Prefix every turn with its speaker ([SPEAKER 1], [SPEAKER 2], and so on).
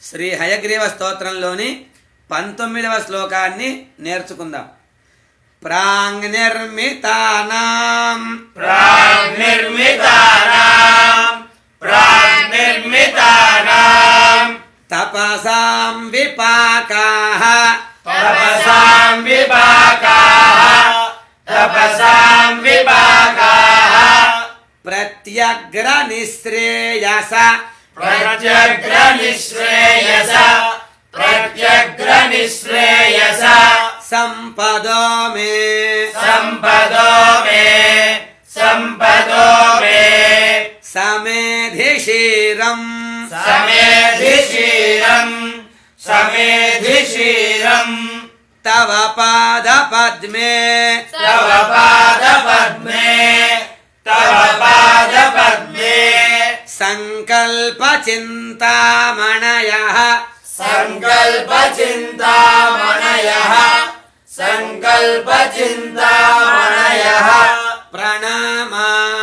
[SPEAKER 1] శ్రీ హయగ్రీవ స్తోత్రంలోని 19వ శ్లోకాన్ని నేర్చుకుందాం. ప్రాంగ్నిర్మితానాం తపసాం విపాకాః ప్రత్యగ్ర నిశ్రేయస సంపదో మే సమేధిశీరం తవ పాద పద్మే సంకల్ప చింతామణయః ప్రణామామి